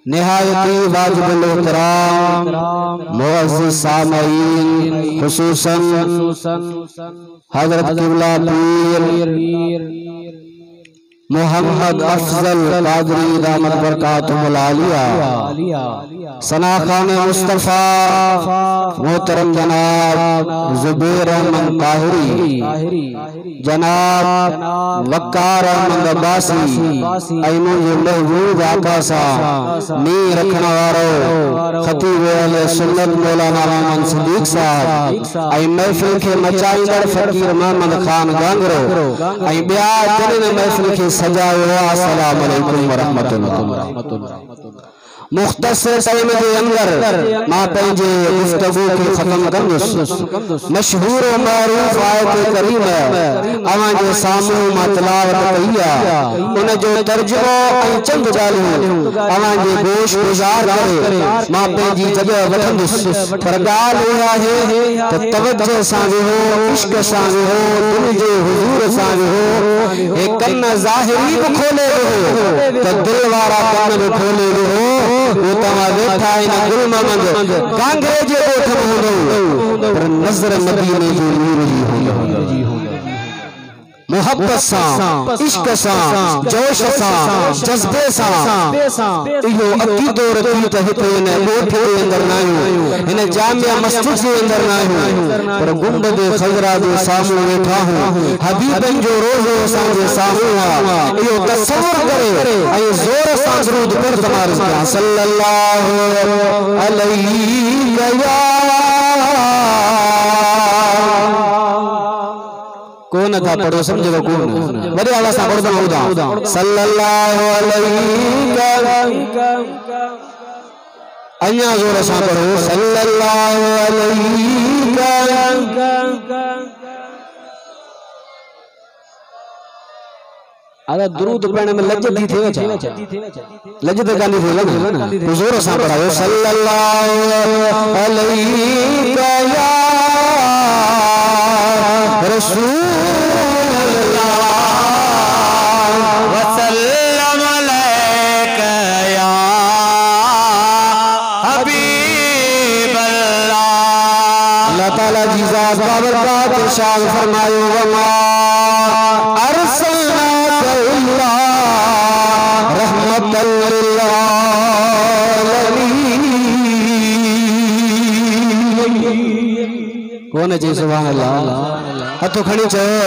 निहायती वाजिबुल इहतराम मुअज़्ज़िज़ सामईन खुसूसन हज़रत क़िबला पीर मोहम्मद अफजल कादरी दामत बरकातुहुल आलिया सनाखान मुस्तफ़ा मोहतरम जनाब ज़ुबैर अहमद ताहिरी जनाब वक़ार अहमद अब्बासी ऐनो ये महबूब आका सा नी रखने वारो खतीब अहले सुन्नत मौलाना रहमान सिद्दीक साहब ऐ महफिल के मचाईंदड़ फकीर मोहम्मद खान गांगरो ऐ बिया जने महफिल के सजायो। अस्सलाम वालेकुम व रहमतुल्लाह। मुख्तसर टाइम के अंदर मां पंहिंजे गुफ्तगू के खत्म कंदुसि। मशहूर और मारूफ आयत करीम अवां जे सामू मां तिलावत कई आहे, उन जो तर्जुमो ऐं चंद ॻाल्हियूं अवां जे गोश गुज़ार करे मां पंहिंजी जगह वठंदुसि। पर ॻाल्हि इहा आहे त तवज्जो सां वेहो, इश्क सां वेहो, दिल जे हुजूर सां वेहो। हे कन ज़ाहिरी भी खोले वेहो त दिल वारा कन भी खोले वेहो। वो तवा वेठा इन गुल मोहम्मद गांगरे जे ओठ हूंदो पर नज़र मदीने जो नूर जी हूंदो। मोहब्बत सां, इश्क सां, जोश सां, जज्बे सां इहो अकीदो रखी त हिते इन ॻोठ जे अंदर न आहियूं, इन जामिया मस्जिद जे अंदर न आहियूं, पर गुंबद ख़ज़रा जे साम्हूं वेठा आहियूं। हबीबन जो रोज़ो असांजे साम्हूं आहे। इहो तसव्वुर करे ऐं ज़ोर सां दुरूद पढ़ तमारिज़ कयां सल्लल्लाहु अलैहि या कौन था पढ़ो समझो कौन बड़े आवाज से पढ़ो उदा सल्लल्लाहु अलैहि अन्या जोर से पढ़ो सल्लल्लाहु अलैहि। अगर दुरूद पढ़ने में लज्जत थी थे लज्जत गाली थे ना तो जोर से पढ़ो सल्लल्लाहु अलैहि या रसूल शाद फरमायो वमा अरसलनाका इल्ला रहमतल लिल आलमीन। कौन है जी सुभान अल्लाह हथो खणी चयो।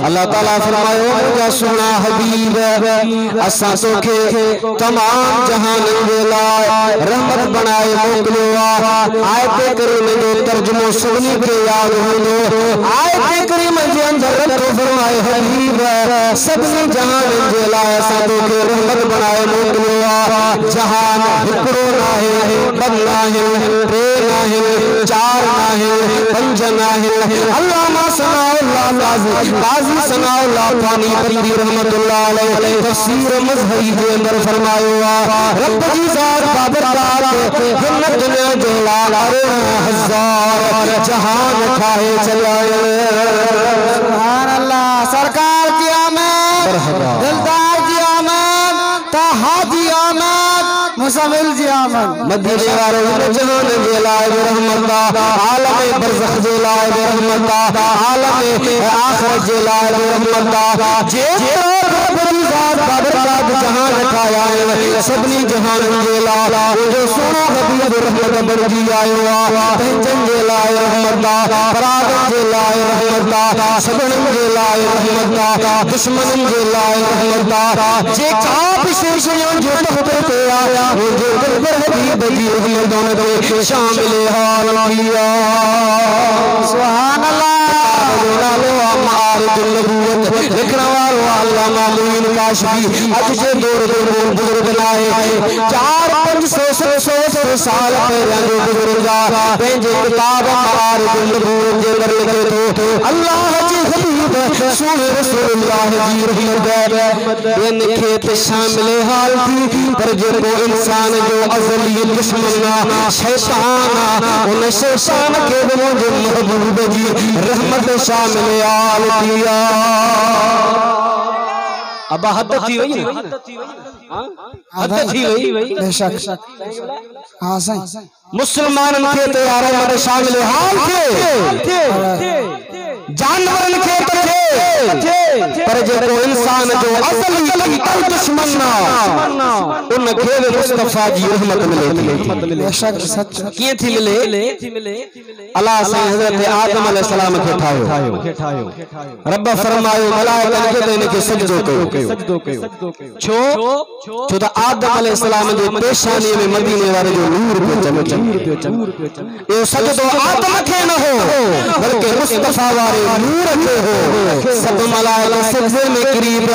अल्लाह ताला फरमायो मुंहिंजा सुहिणा हबीब असां तोखे तमाम जहान जे लाइ रहमत बनाए मोकिलियो आहे। आयत करीम जो तर्जुमो सभिनी खे यादि हूंदो। आयत करीम जे अंदर रखो फरमाए हबीब सभिनी जहान जे लाइ असां तोखे रहमत बनाए मोकिलियो आहे। जहान हिकिड़ो नाहे, ॿ नाहे, टे नाहे, चार नाहे, पंज नाहे। अल्लामा सनाउल्लाह काज़ी सनाउल्लाह थानी परी रहमतुल्लाह अलैहि तफसीर मज़हरी के अंदर फरमायो रब जी ज़ात बाबरकात हिन दुनिया जो लाल हजार जहान ठाहे चलाए। सुभान अल्लाह। सरकार की आमद, दिलदार की आमद, ताहाजी आमद, मुसमिल जी आमद। मदीने वाले जहान जे लाए रहमत, आलम बरज़ख जे लाए रहमत, आलम आखिरत जे लाए रहमत। जे जहान ठाया है सभिनी जहान जे लाइ जो सोनो हबीब रहमत बणजी आयो आहे। पंहिंजनि जे लाइ रहमत, बरादरनि जे लाइ रहमत, सभिनीनि जे लाइ रहमत, दुश्मननि जे लाइ रहमत। जेका बि शयूं जो तख़्त ते आया मुंहिंजे दिलबर हबीब जी रहमत में शामिल हाल किया। सुभान अल्लाह। लिखने वालों अल्लामा मोइन काशफी अज जे दौर बुजुर्ग लाए 400-500 साल पहले जो बुजुर्ग पंहिंजे किताब मारिजुल नबूवत जे अंदर लिखे थो अल्लाह जे हबीब सोने रसूलुल्लाह जी रहमत इन खे ते शामिल हाल थी। पर जेको इंसान जो अज़ली दुश्मन शैतान उन शैतान के भी मुंहिंजे महबूब जी रहमत शामिल हाल किया। अब हद थी वही हद थी वही बेशक हां सही मुसलमान के तो यार हमारे शामिल हाल थे जानवर के थे पर जो इंसान जो असली कंकल दुश्मन ना उन के मुस्तफा जी रहमत मिले बेशक सच के थी मिले अल्लाह से हजरत आदम अलैहि सलाम के ठायो रब फरमायो मलाइका के तो इनके सजदो कयो छो तो आदम अलैहि सलाम जो पेशानी में मदीने वाले जो नूर पे चमके ये सजदो आदम के न हो बल्कि मुस्तफा वाले नूर के हो सब मलाइका सजदे में करीब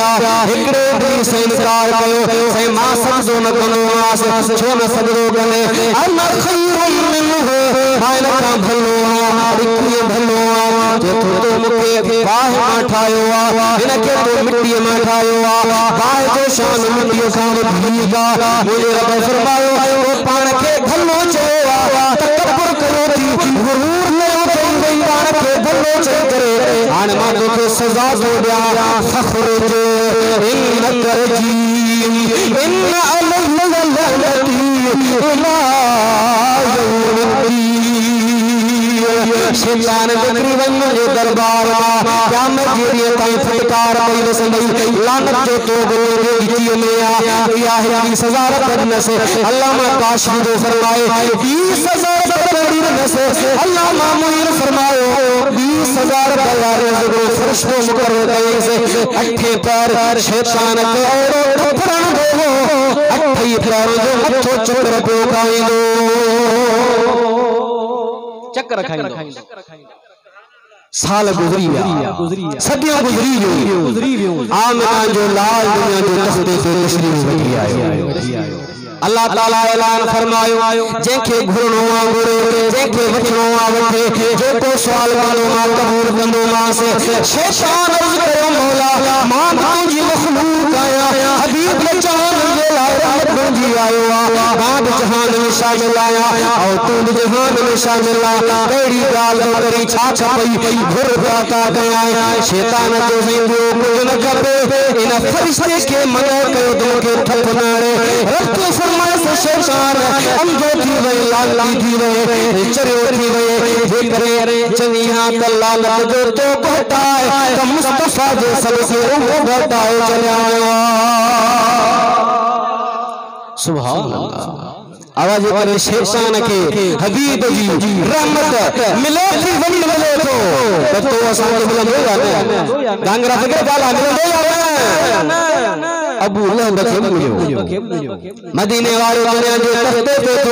एकड़े भी से इनकार कयो से मां सजदो न कनो मां छो न सजदो कने अना खैरुम मिनहु हायना का भलो रिकी भलो जे तो मुके बाह माठायो इनके तो मिट्टी में ठायो बाह जो शान मिट्टी सां भीगा मुझे रब फरमायो वो पान के भलो चयो तकबर करो थी गुरूर न गई पान के भलो चयो करे हां मां के सजा दो दिया फखरुज इन करजी इन अलल्लती इला शैतान तकरीबन मुझे दरबार क्या मैं जीरिए ताई फटकार पई वसंदई लानत जो तो गोरे गिटी में या है की सजा करने से अल्लामा काशी जो फरमाए 20000 करने से अल्लामा मुईर फरमायो 20000 जो फरिश्तों मुकर्रर गए से अठे पैर शैतान के और फरण दो अठे पैर जो मथो चक्र पे खाइंदो चक्कर खाइंदो साल गुजरी सदियां गुजरी आमिना जो लाल दुनिया जो तख्ते से तशरीफ वठी आयो अल्लाह ताला ऐलान फरमायो जेके घुरनो घुरे जेके वठनो वठे जो को सवाल वालो मां कबूल कंदो मां से शैतान अर्ज कयो मौला मां तुझी मखलूक आया हबीब ने चाहन जे लाए रहमत जी आयो बाद जहान में शामिल आया और तू जहान में शामिल आया कड़ी गाल करी छा छपई घुर जाता गया शैतान जो हिंदू कुछ न करे इन फरिश्ते के मना कयो दो के ठपनारे रब फरमाए से शैतान हम जो थी वे लाली थी वे चरियो थी वे जे करे चवी हाथ लालत जो तो घटाए तो मुस्तफा जो सबसे वो घटाए चले आया सुभान अल्लाह आवाज करे शैतान के हबीब जी रहमत मिले थी वली मिले तो असा के मिलन हो जाने गांगरा फकर गाला मिलन हो जाने अबू लहब के मिलियो मदीने वाले दुनिया जो तख्ते पे तो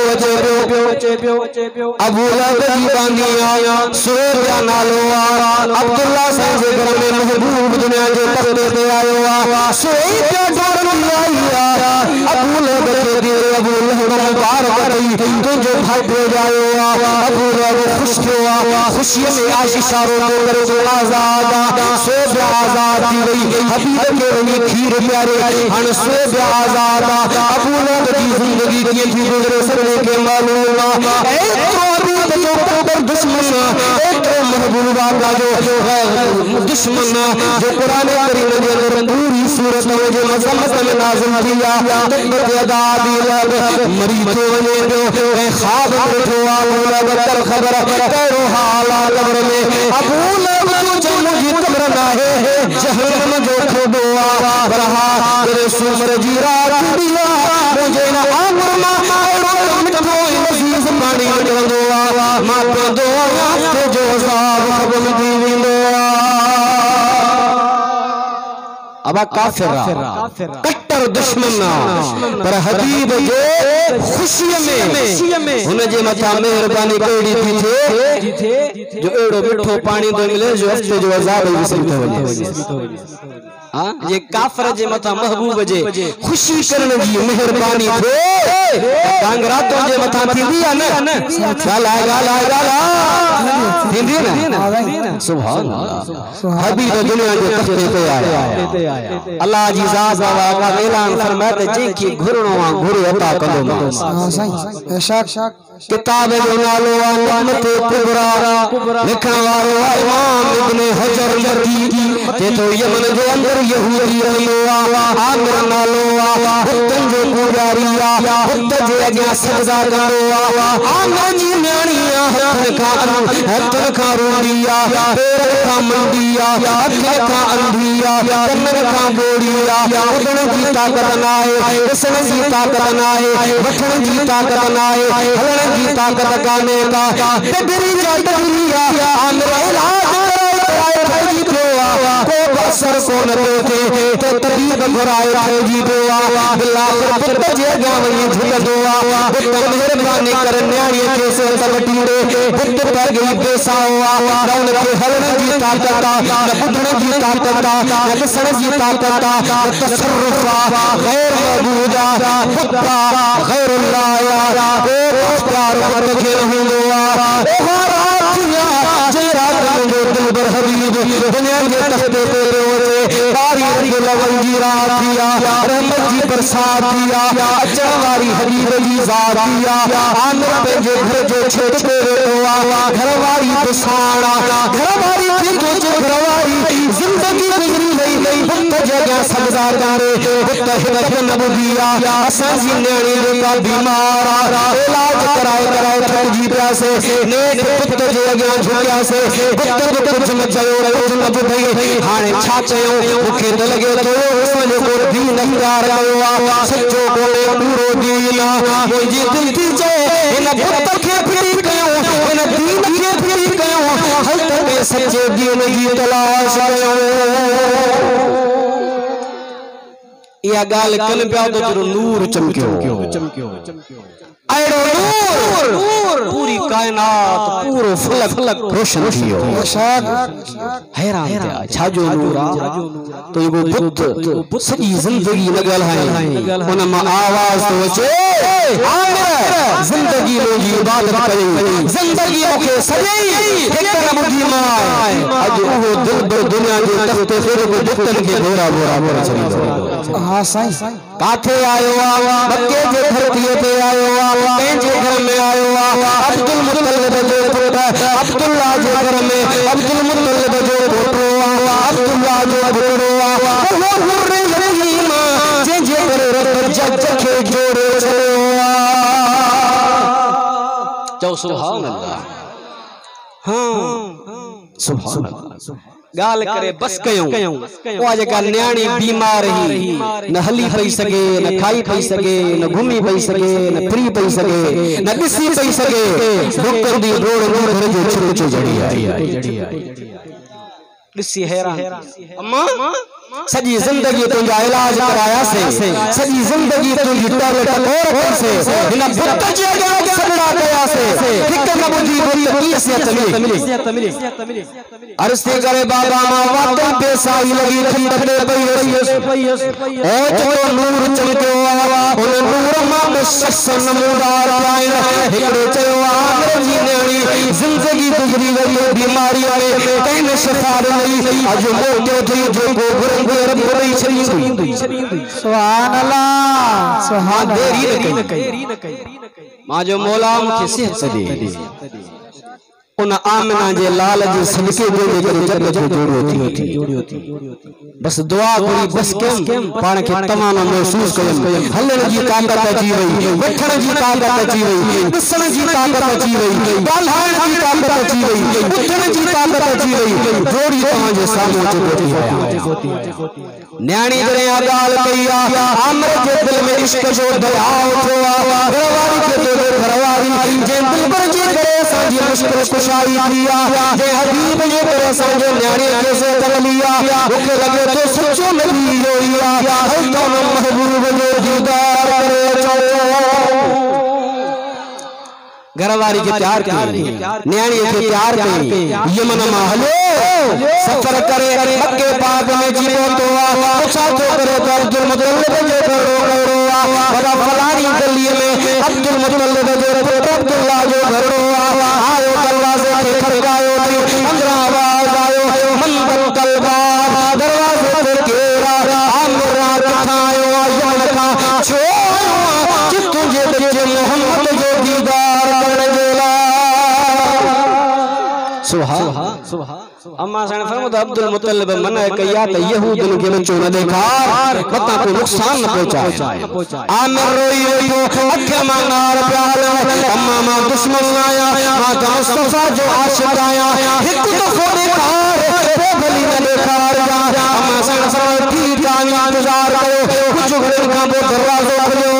अचे पियो अबू लहब जी बानी आया सुहेब का नालो अब्दुल्ला साहब के घर में महबूब दुनिया जो तख्ते पे आयो सुहेब का घर में आया अबू लहब के दिल अबू लहब तो जो भाग हो जायो अबू लहब खुश हुआ खुशी में आशीषा रो कर आजाद सो आजाद थी गई हबीब के लिए खीर प्यारे हन सो आजाद अबू लहब की जिंदगी की थी गुजरे सबने के मालूम एक तो जो कबर दुश्मन एक तो महबूबा का जो दुश्मन जो कुरान करीम के अंदर पूरी सूरत में जो मजम्मत में नाज़िल किया तकबत अदा दिल मरी तो वने जो ख्वाब उठो आला बदर खबर करो हाल कब्र में अबू लहब जो मुझे कब्र ना है जहन्नम जो खोदो रहा तेरे सुमर जी रात दिया मुझे ना आमर मा और मिठो अजीज पानी निकलंदो मां पे दो तो जो साब खबम दी विंदो अब काफिर कट्टर दुश्मन पर हबीब जो खुशी में उन जे मथा मेहरबानी कड़ी थी थे जो एड़ो मिठो पानी तो मिले जो हफ्ते जो अजाब विसरी तो वने हां ये काफिर जे मथा महबूब जे खुशी करने की मेहरबानी थे कांगरा तो जे मथा थींदी है ना गाला थींदी ना सुभान अल्लाह हबीब दुनिया जो तख्ते पे आया अल्लाह जी ज़ात वाला का ऐलान फरमाते जे की घुरनो घुरे अता कंदो हां सही बेशक किताब जो नालो रहमत कुबरा लिखण वारो इमाम इब्न हजर मकी ते तो यमन जे अंदर यहूदी रहियो आमिर नालो बुतन जो पुजारिया बुत जे अग्या सजदा करो आमिर जी न्याणिया हथन खा रोंदिया पैर खा मंदिया अखि खा अंधिया कन्न खा बोड़िया उडण जी ताकत नाहे ॾिसण जी ताकत नाहे वठण जी ताकत नाहे हलण जी ताकत काने का डगरी जा डगरिया आमिर इलाज कराए जी को बसर कोन थे तो तबीब घुराए जी बिल्ला पुत जे अॻियां वञी झुकंदो पुत महिरबानी कर न्याणीअ खे सेहत वठींदे पुत पैगी पेसाओ न उनखे हलण जी ताकत न ॿुधण जी ताकत न ॾिसण जी ताकत न तसर्रुफ गैर मौजूद पुत गैरुल्लाह को प्यार पुत खे हूंदो ओहा रातिया जे रात जो दिलबर हबीब दुनिया के तख्ते पे रोजे बारी के लवन जी रात दिया रहमत जी बरसात दिया अचण वारी हबीब जी ज़ात दिया आमिर पे जे घर जो छेड़ पे रोआ घरवारी दुसाना घरवारी के जो घरवारी जिंदगी गुजरी गई पुत जगह सजदा करे पुत हिरख न बुदिया असां जी न्याणी का बीमार इलाज कराए थक जी प्यासे नेक पुत जे अॻियां झुकिया से पुत कुछ न चयो कुछ न ॿुधई हाणे छा चयो मूंखे त लॻे थो असांजो को दीन इख्तियार कयो सचो कोने पूरो दीन मुंहिंजी दिलि थी चए हिन पुत खे फिरी कयो हिन दीन खे फिरी कयो हल में सचे दीन जी तलाश कयो या गाल कन पिया तो जो नूर चमकियो अड़ो नूर पूरी कायनात पूरो फलक रोशन थियो हैरान थिया छा जो नूर तो एगो बुत सॼी ज़िंदगी लॻल है उन मां आवाज़ तो अचे आमिर ज़िंदगी मुंहिंजी इबादत कई ज़िंदगी मूंखे सॼई हिक न ॿुधी मां अॼु उहो दिलबर दुनिया जे तख़्ते फिर को दुतन खे घोड़ा घोड़ा छॾींदो हाँ साईं काथे आयो मक्के जे धरतीअ ते आयो पंहिंजे घर में आयो अब्दुल मुत्तलिब जो पुट अब्दुल्ला जे घर में अब्दुल मुत्तलिब जो पोटो अब्दुल्ला जो पोटो वो हुर्र रहीम जे करे रब जग खे जोड़े छॾियो चओ सुभान अल्लाह हाँ सुभान अल्लाह गाल करे बस कयूं ओ जेका न्याणी बीमार ही न हली पई सके न खाई पई सके न घुमी पई सके न फिरी पई सके न ॾिसी पई सके डुकंदी रोड घर जो छिड़चो जड़ी आई ॾिसी हैरान अम्मा सॼी ज़िंदगी तुंहिंजा इलाज कराया से सॼी ज़िंदगी तुंहिंजी टॉयलेट और से हिन पुत जे अॻियां सॼड़ा कया से हिक न ॿुधी पुत कीअं सिहत मिली अर्ज़ थी करे बाबा मां वाक़ई बेसाई लगी खंड ते पई ओ जो नूर चमकियो उन नूर मां शख्स नमूदार आहिनि हिकिड़े चयो आमिर जी न्याणी ज़िंदगी गुज़री वई बीमारी में कंहिं शिफ़ा ॾिनी अॼु मोटियो थी जेको घुरंदे रब ॾेई छॾींदी सुभान अल्लाह सुभान देरी न कई मां जो मौला मूंखे सिहत ॾे उन आमिना जे लाल जे सदके जोड़े करे जग जो जोड़ियो थी बस दुआ करी बस केम पाण खे तमाम महसूस कयम हलण जी ताकत अची वई वठण जी ताकत अची वई ॾिसण जी ताकत अची वई ॻाल्हाइण जी ताकत अची वई उथण जी ताकत अची वई जोड़ी तव्हां जे साम्हूं अची पई न्याणी जॾहिं ॻाल्हि कई आमिर जे दिल में इश्क जो दरियाउ थियो घरवारी खे तो घरवारी जे दिलबर जे करे असांजी मुश्किल कुशाई थी जे हबीब जे करे असांजो न्याणी खे से तलिया मूंखे लॻे थो सचो नबी इहो ई हल तो महबूब जो दीदार करे चओ घरवारी के प्यार की न्याणी के प्यार की यमन मां हलो सफर करे मक्के पाक में जीवो तो पूछा तो करे तो अब्दुल मुत्तलिब जो घरो बड़ा फलानी गली में अब्दुल मुत्तलिब जो पुत्र अब्दुल्ला जो घरो आयो दरवाजे पे खड़कायो अंदर आवाज आयो मन बंकल बाब दरवाजे पे घेरा आमिर कथायो यमन का छो कि तुझे बच्चे मोहम्मद जो दीदार अम्मा साने फरमाया अब्दुल मुत्तलिब मना किया तो यहूद के बच्चों ने देखा पता को नुकसान न पहुंचाए। आमिर रोई रोई अखे मांगार प्याल अम्मा मां दुश्मन आया मां का मुस्तफा जो आशिक आया एक तो खोने कार वो भली ने देखा अम्मा साने फरमाया ठीक है इंतजार करो कुछ घड़ी का वो दरवाजा खुलो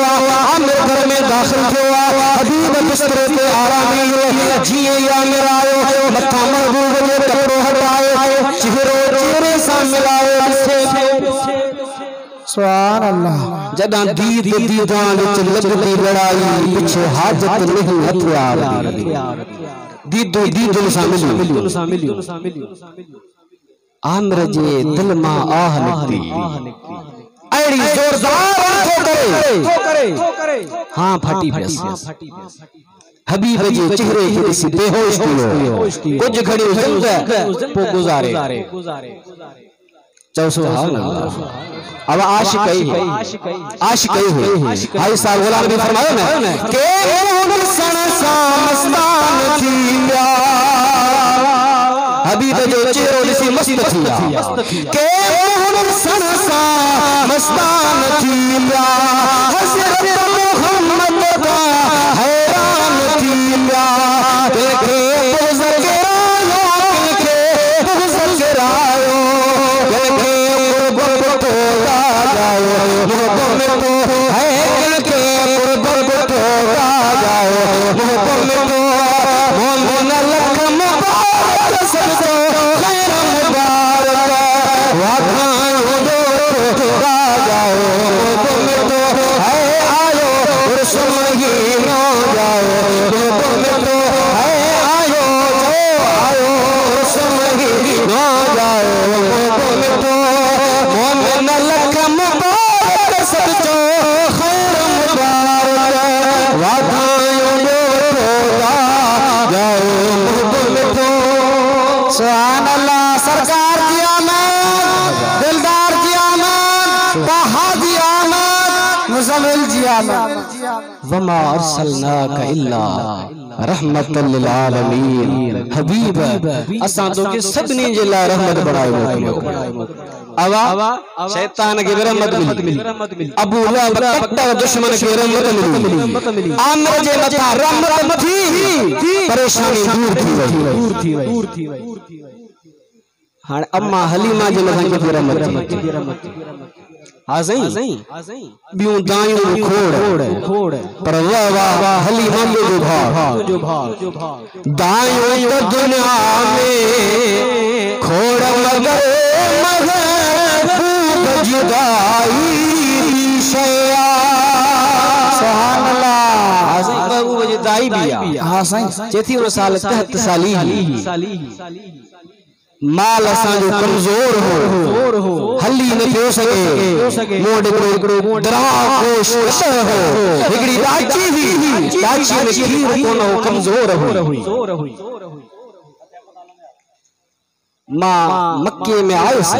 आमिर घर में दाखिल हुआ हबीब बिस्तर पे आरामी जिए या मेरा आयो मत्था महबूब ने कपड़ों हटाए चेहरे सा मिलाए सुभान अल्लाह। जदा दीद दीदान विच लगदी लड़ाई पीछे हाजत नहीं हथियार दीदो दीदो सा मिलियो आमिर जे दिल मां आह निकती अड़ी जोरदार ठोकरे हां फटी पियस हबीब जे चेहरे के किसी बेहोश थियो कुछ घड़ी जिंदा पो गुजारे चौ सुभान अल्लाह। अब आशिक हुई भाई साहब गुलाम भी फरमाया ना के सन सा मस्तान थी हबीब जो चेहरो सी मस्त थिया के सन सा मस्तान थी हज़रत मोहम्मद का हैरान थी देखे सुभान अल्लाह। सरकार की आमद, दिलदार की आमद, बहादी आमद, मुज़म्मिल जी आमद। वमा अरसलनाका इल्ला रहमतल लिल आलमीन हबीब असां तो के सबनी जे ला रहमत बनायो अवा शैतान के रहमत मिली अबू लहब कट्टर दुश्मन के रहमत मिली आमिर जे मथा रहमत थी परेशानी दूर थी वई हां अम्मा हलीमा जे मथा के रहमत हां सही बियूं दायूं खोड़ पर वाह वाह हलीमा जो भाग दायूं तो दुनिया में खोड़ मगर महबूब जुदाई शया सुभान अल्लाह। महबूब जुदाई भी हां सही चेथी उन साल 63 साली माल असां जो कमजोर हो हली न पियो सके मोड को दराकोश हो हिकड़ी दाची में खीर कोनो कमजोर हो मां मक्के में आयस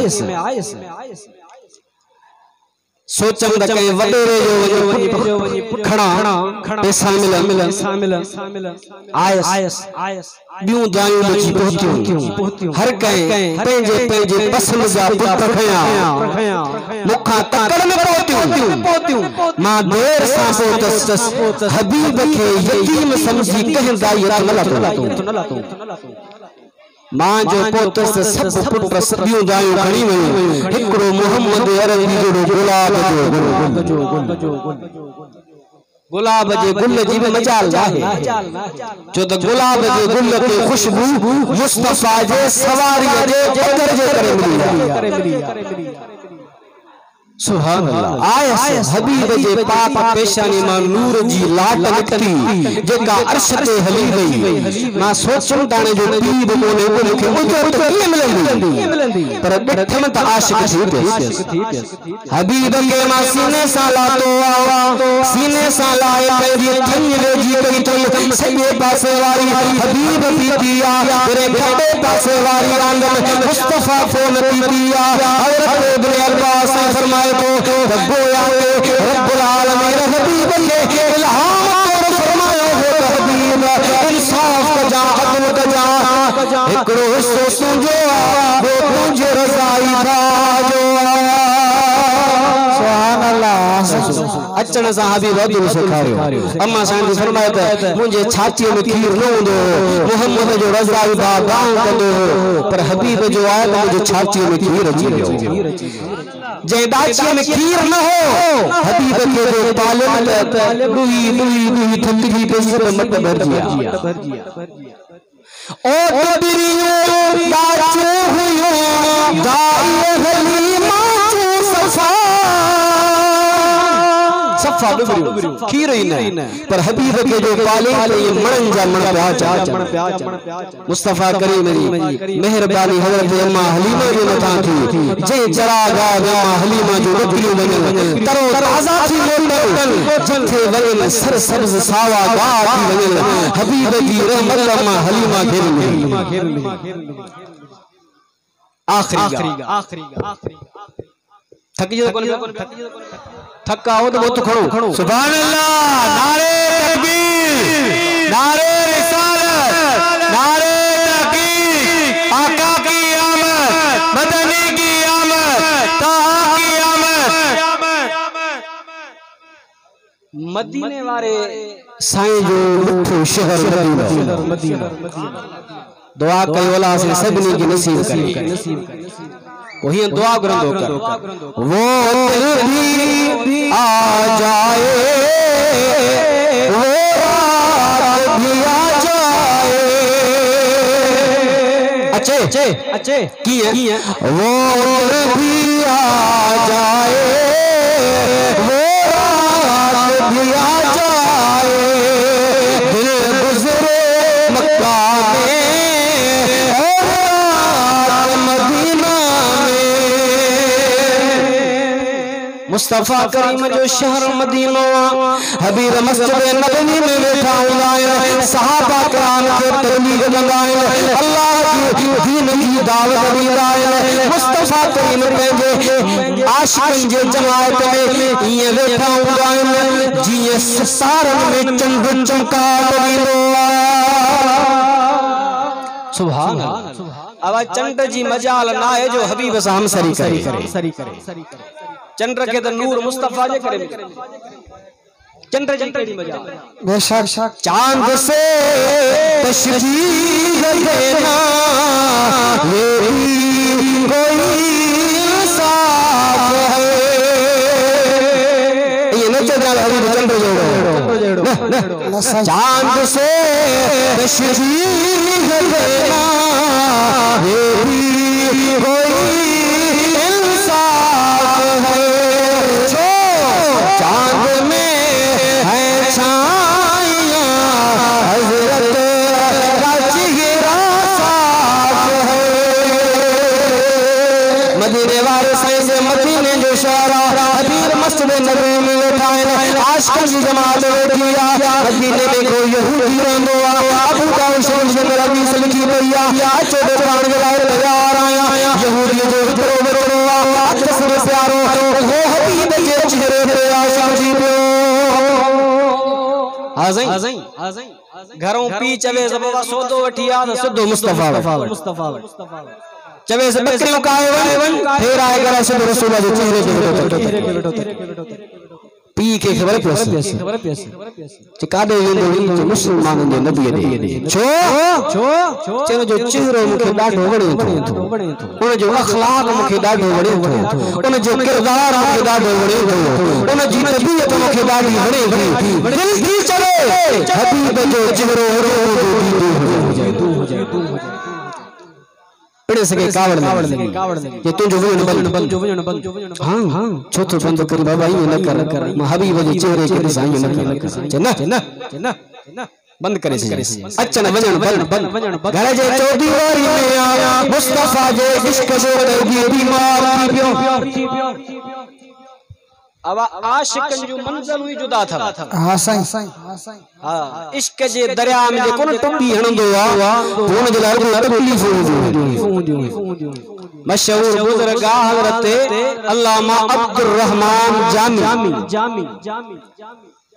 सोचम द कई वडेरे जो खड़ा पैसा मिलन आयस बियूं दायूं बची पहुंतियूं हर कई पेंजे पसंद जा पुट खया मुखा तकड़ में पहुंतियूं मां देर सा पहुंचस हबीब के यतीम समझी कहीं दायत न लातो मां जो पोतस सब पुट सदियों दायूं खणी वयूं हिकड़ो मोहम्मद अरबी जो गुलाब जे गुल जी भी मजाल आहे जो त गुलाब जे गुल के खुशबू मुस्तफा जे सवारी जे बदर जे करे मिली सुभान अल्लाह। आयस हबीब जे पाक पेशानी मां नूर जी लाट निकती जेका अर्श ते हली गई मां सोचूं ताने जो पीर कोने को मूंखे उजो तो मिलंदी पर ॾिठम त आशिक थी हबीब के मां सीने सा लातो सीने सा लाए पंहिंजी थंग जी कई सॼे पासे वारी हबीब पीतिया तेरे खड़े पासे वारी आंगन मुस्तफा फोन पीतिया हज़रत इब्न अब्बास फरमाए तो गोया रब्बुल आलमीन हबीब के इल्हाम और फरमाया हो हबीब इंसाफ का जा अदल का जा एक अचण सां हबीब अब्दुल सेखारियो अम्मा साईं फरमाए त मुंहिंजे छातीअ में खीर न हूंदो मोहम्मद जो रज़ा गांव कंदो पर हबीब जो आए त मुंहिंजे छातीअ में खीर अची वियो जे दाचीअ में खीर न हो हबीब के जो पाले दुई दुई दुई थकजी पेसर मत भरजिया ओ तबरियो दाचो हुयो दाई हलीमा जो सफा सफा डुबरियो खीर ही नहीं पर हबीब के जो पाले ये मन जा मन प्यार मुस्तफा करीम दी मेहरबानी हजरत अम्मा हलीमा जो नथा थी जे चरागा अम्मा हलीमा जो बकरियो बने तरो ताजा थी मोटल जिथे वने सर सब्ज सावा गा थी वने हबीब की रहमत अम्मा हलीमा के आखिरी थकी जो थका हो तो बहुत खड़ो सुभान अल्लाह नारे तकबीर नारे रिसालत नारे तहकीक आका की आमद मदनी की आमद ताहा की आमद मदीने वाले साईं जो मिठो शहर मदीना दुआ कई वाला से सभनी की नसीब करे वही दुआ करंदो कर वो दिल भी आ जाए वो रात भी आ जाए अच्छे की है वो दिल भी आ जाए वो रात भी आ जाए दिल गुजरे मक्का में मुस्तफा करीम जो शहर मदीना हबीब मस्जिद नबवी में बैठा हुआ है सहाबा कराम के तबलीग लगाए अल्लाह की दीन की दावत दी है मुस्तफा करीम पंहिंजे आशिकन जे जमात में ये बैठा हुआ है जीअं सितारन में चंद चमका ॾींदो सुभान अल्लाह अब चंड जी मजाल ना है जो हबीब सां हमसरी करे चंद्र के तो नूर मुस्तफा जे करे चंद्र जी मजा बेशक चांद से तशरीफ देना मेरी कोई इंसाफ है ये न चंद्र हबीब चंद्र जोड़ो चांद से तशरीफ देना मेरी कोई चांद में है छाइयां हजरत का चेहरा साफ है मदीने वाले साईं से मदीने जो शहरा हबीब मस्जिद नबवी में बैठा है आशिक़ की जमात बैठी है मदीने में कोई यहूदी रहंदो अबू दाऊद शरीफ में रबी से लिखी भैया अचो दे पाण के लाए तैयार आया यहूदी जो करो तस्वीर प्यारो वो हबीब के चेहरे पे आशिक़ जी आज़ई घरों पी चवे बाबा सौदो वठी आ सिद्धो मुस्तफा चवे से बकरियों काए वन फिर आए घर से रसूल जो चेहरे पे बैठो पी के खबर चिकाडे वेंदो मुसलमान जे नबी दे छो चलो जो चेहरो मुखे डाढो वणे थो उन जो अखलाक मुखे डाढो वणे थो उन जो किरदार मुखे डाढो वणे थो उन जी तबीयत मुखे डाढी वणे थी दिल थी चले हबीब जो चेहरो दू हो जाए पड़े सके कावड़ ये तू जो वजन बंद हां छो तो बंद कर बाबा ये न कर हबीब जे चेहरे के साईं न कर चन्ना बंद करे से अचन वजन बंद घर जे चौधी वारी में आया मुस्तफा जे इश्क जो दर्दी बीमार थी पियो अब आशिकन जो मंजिल हुई जुदा था हां साईं हां इश्क जे दरिया में जे कोन टुपी हणंदो आ हुन जे लाइ तकलीफ हूंदी मशहूर बुजुर्ग हजरत अल्लामा अब्दुल रहमान जामी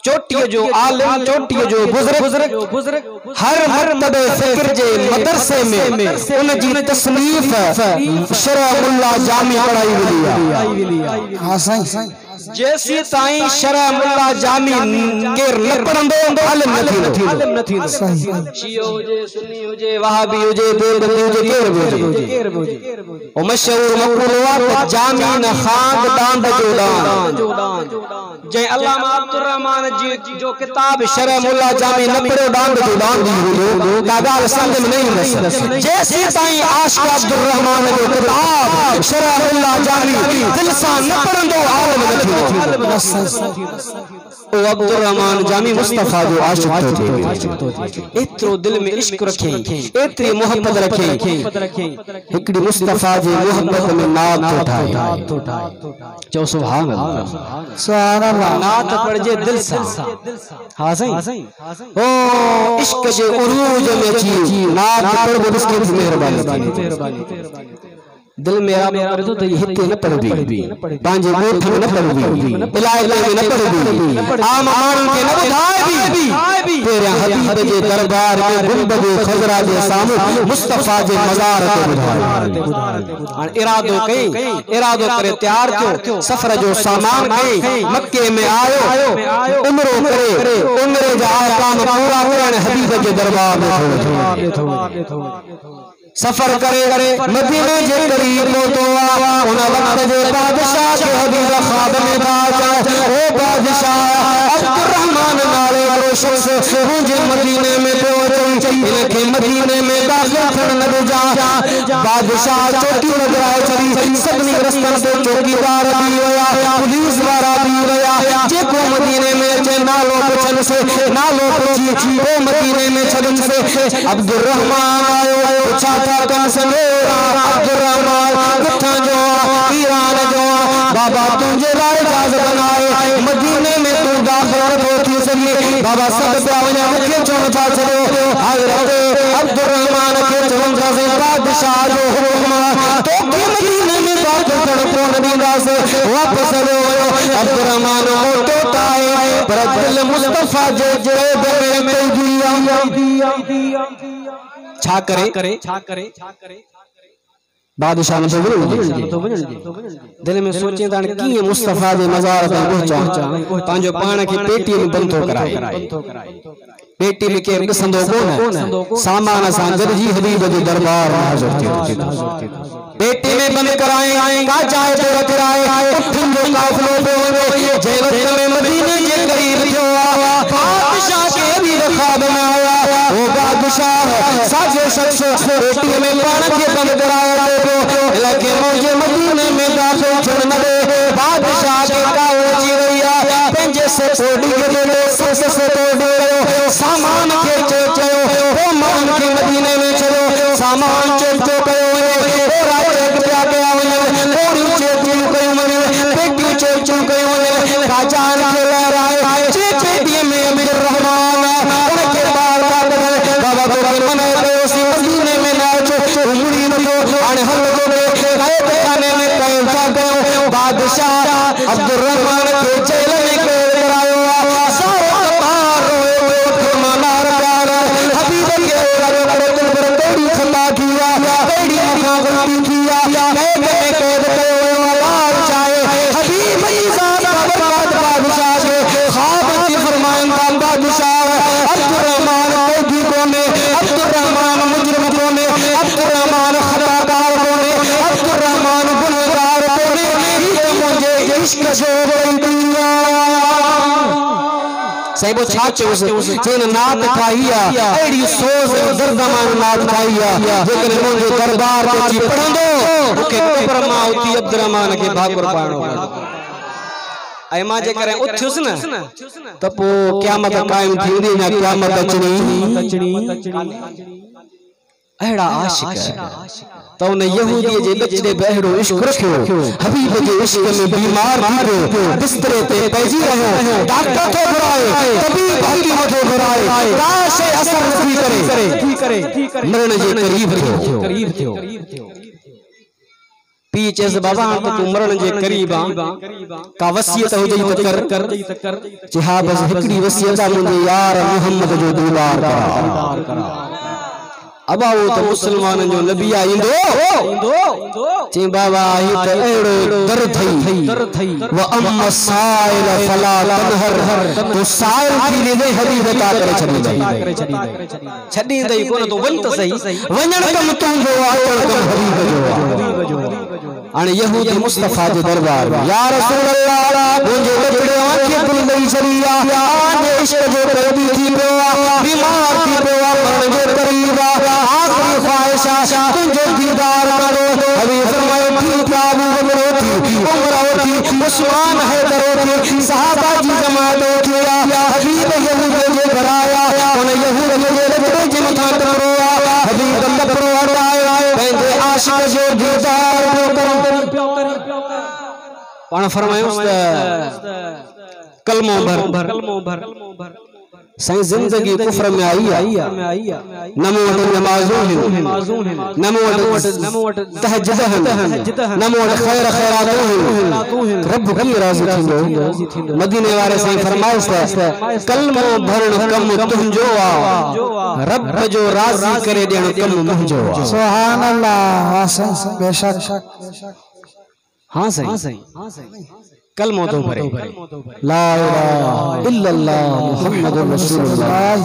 चोटियो जो आलिम चोटियो जो बुजुर्ग हर मर्तबे फिक्र जे मदरसे में उन जी तसनीफ शरअ मुल्ला जामी पढ़ाई वेंदी आ हां साईं जैसी ताई शरह मुल्ला जामी केर न पढ़ंदो आलिम न थी शियो हुजे सुन्नी हुजे वहाबी हुजे देवबंदी हुजे केर हुजे ओ मशहूर मक़बूल हुआ जामी न खांग दांद जो दान जय अल्लामा अब्दुर रहमान जी जो किताब शरह मुल्ला जामी न पढ़ो दांद जो दान दी हुजे कागाल समझ में नहीं बस जैसी ताई आशिक अब्दुर रहमान जो किताब शरह मुल्ला जामी दिल सा न पढ़ंदो आलिम न थी ओ अब्दुर रहमान जामी मुस्तफा जो आशिक थे एतरो दिल में इश्क रखे एतरी मोहब्बत रखे हिकड़ी मुस्तफा जी मोहब्बत में नात उठाए जो सुभान अल्लाह नात पढ़जे दिल सा हां सही ओ इश्क जे उरूज में जी नात पढ़ इसकी मेहरबानी दिल मेरा करे तो हिते न पढ़बी पांजे गोठ में न पढ़बी इलाइके में न पढ़बी आम मानन के न बुधाएबी तेरे हबीब जे दरबार में गुंबद खजरा जे सामू मुस्तफा जे मजार ते बुधाए और इरादो करे तैयार थियो सफर जो सामान कई मक्के में आयो उम्र करे उम्र जा काम पूरा करन हबीब जे दरबार में सफर करे मदीने जे करीब तो उन वक्त जे बादशाह के हबीब ख्वाब में बाजा ओ बादशाह अब्दुर रहमान नाले रोशन से मुझे मदीने में पहुंचे इनके मदीने में दाखिल करन न जा बादशाह चौकी लगाए चली सबनी रस्तन से चौकीदार भी होया पुलिस वाला भी होया जे को मदीने में जे नालो पुछन से नालो पुछी ओ मदीने में छदन से अब्दुर रहमान आयो अब्दुर रहमान किथा जो ईरान जो बाबा तुझे लाए जहाज बनाए मदीने में तू दाखिल हो थी सही बाबा सब प्यावने मुखे चोन था चलो हजरत अब्दुर रहमान के चोन था से बादशाह जो हुक्म तो के मदीने में दाखिल कर को नबी से वापस लो अब्दुर रहमान मोटो ताए पर दिल मुस्तफा जे में दिया छा करे बादशाह ने तो दिल में सोचे तान की मुस्तफा दे मजार पे पहुंचा पांजो पाण की पेटी में बंद तो कराए पेटी में के संदो कोन सामान सा गरजी हबीब दे दरबार में हाजिर थे पेटी में बंद कराए का चाहे तो कराए उठन जो काफिलो पे जय वक्त में मदीने के करीब जो बादशाह के भी ख्वाब में आया वो बादशाह साजे शख्स पेटी में पान के बंद कराए लेकिन मुझे मदीने में दाखिल छोड़ना दे बादशाह के कावड़ जी रैया पंजे से छोड़ी के दे से तोड़ सामान के चो ओ मान के मदीने में चलो सामान चो कयो ओ राजे क्या क्या थोड़ी चो कयो मने पेटी चो कयो राजान के लहराए पेटी में अमीर रहमान उनके बाल बाबा को मने उसी मदीने में नाचो उमड़ी मतो अन हल बादशाह अब्दुर रहमान के जेल में करायो सारा कपार रोए मनार प्यार हबीब के दिल पर तेरी खता किया तेरी मुखागती किया मैं कैद कयो आवाज चाहे हबीब ईजाद बादशाह के ख्वाब की फरमान बादशाह अब्दुर रहमान कैदी कोने अब्दुर रहमान मुजरिम कोने अब्दुर रहमान खताकार कोने अब्दुर रहमान गुनहगार कोने इश्क जो दिया सही वो छाचे उस चेन नात खाइया एड़ी सोज दर्दमान नात खाइया जेकरे मुझे दरबार के जी पढ़ंदो ओके परमा होती अब्दुर रहमान के भाकुर पाणो आई मां जे करे उठुस न त पो क़यामत कायम थींदी न क़यामत अचणी अड़ा आशिक तो उन यहूदी जे बचड़े बहड़ो इश्क रखियो हबीब के इश्क में बीमार थी बिस्तरे पे पैजी रहो डॉक्टर तो बुराए तबीब हकीम तो बुराए काश असर नथी करे मरण जे करीब थियो पीछे से बाबा तो तू मरण जे करीब का वसियत हो जई त कर जिहा बस हिकड़ी वसियत मुझे यार मोहम्मद जो दीदार करा अबा वो तो मुसलमान जो नबी आइंदो चे बाबा ही तो एड़ो दर थई व अम्मा साइल फला तनहर तो साइल की ले हदी बता करे छडी दई कोन तो वन तो सही वणन कम तू जो आचण कम हबीब जो अन यहूदी मुस्तफा जो दरबार या रसूल अल्लाह मुझे बचड़े आंखें खुल गई शरिया देश जो कभी थी पेवा बीमार थी पेवा मरण जो करीबा आखिरी ख्वाहिशा तुझे दीदार करो अभी फरमाए थी काबू बनो थी उम्र थी उस्मान है दरो थी सहाबा जी जमात किया हबीब यहूद जो कराया उन यहूद जो लड़े जिमता टरोया हबीब अल्लाह पर हटाया पंहिंजे आशिक जो दीदार पाण फरमायो कलमो भर सही जिंदगी कुफ्र में आई नमो नमाज़ों नमो तहज्जुद नमो खैर खैरातों रब की राज़ी थींदो मदीने वाले सही फरमाइश कलमो भरण कम तुंहिंजो आ रब जो राज़ी करे ॾियण कम मुंहिंजो आ सुभान अल्लाह बेशक हाँ सही कलमो तो भरे ला इलाहा इल्लल्लाह मुहम्मदुर रसूलुल्लाह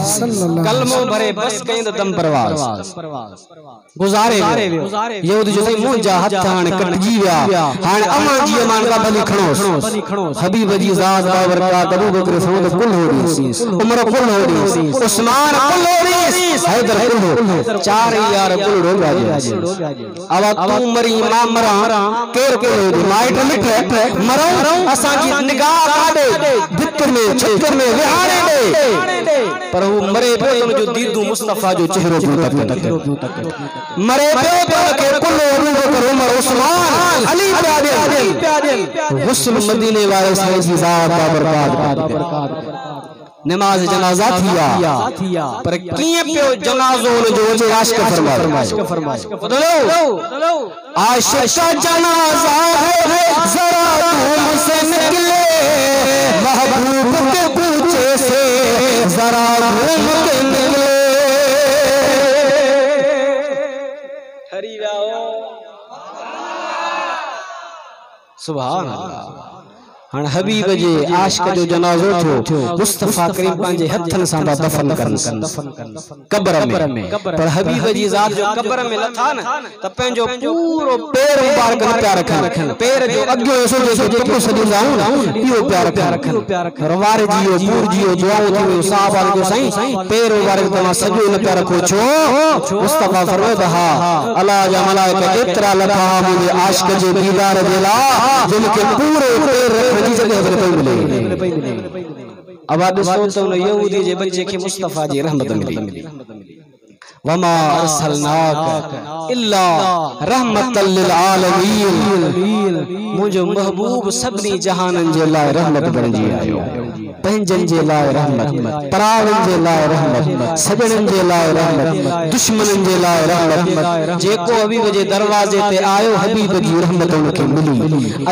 कलमो भरे बस कहीं दम परवास गुजारे यहूदी जो सही मुंजा हथ हाने कटजी विया हाने अमा जी मान का भली खणोस हबीब जी ज़ात बाबरकात अबू बकर सऊद कुल होड़ी उमर कुल होड़ी उस्मान कुल होड़ी हैदर कुल हो चार यार कुल हो गाजे अब तू मरी मां मरा केर केर माइट लिख मरो असा की निगाह काडे भितर में छक्कर में विहारे दे पर वो मरे पे जो दीदू मुस्तफा जो चेहरो तक मरे पे के कुल अबू बकर उमर उस्मान अली प्यादे हुस्न मदीने वाले सही ज़ात बाबरकात नमाज जनाजा थिया पर किए पे जनाजो जो जे आशिक फरमाए बदलो आशिक का जनाजा है जरा तुमसे निकले महबूब के पूछे से जरा घूम के निकले हरी राओ सुभान अल्लाह हां हबीब जे आशिक जो जनाजो थो मुस्तफा करीम पांजे हथन सा दफन करन कब्र में पर हबीब जी ज़ात जो कब्र में लथा न त पेंजो पूरो पैर मुबारक न प्यार रखन पैर जो अग्यो सो जो जेको सजी जाऊं इयो प्यार रखन रवारे जियो पूर जियो दुआओं थी साहब जो सही पैर मुबारक तमा सजो न प्यार रखो छो मुस्तफा फरमाए हा अल्लाह जा मलाइका एतरा लथा मुझे आशिक जे दीदार देला जिनके पूरे पैर अब तो यहूदी जे बच्चे के मुस्तफा जी रहमत मिली वमा अरसलनाका इल्ला रहमतल लिल आलमीन मुझो महबूब सभनी जहानन जे लाए रहमत बणजी आयो पंजन जे लाए रहमत परावन जे लाए रहमत सजणन जे लाए रहमत दुश्मनन जे लाए रहमत जेको हबीब जे दरवाजे ते आयो हबीब जी रहमत उनके मिली।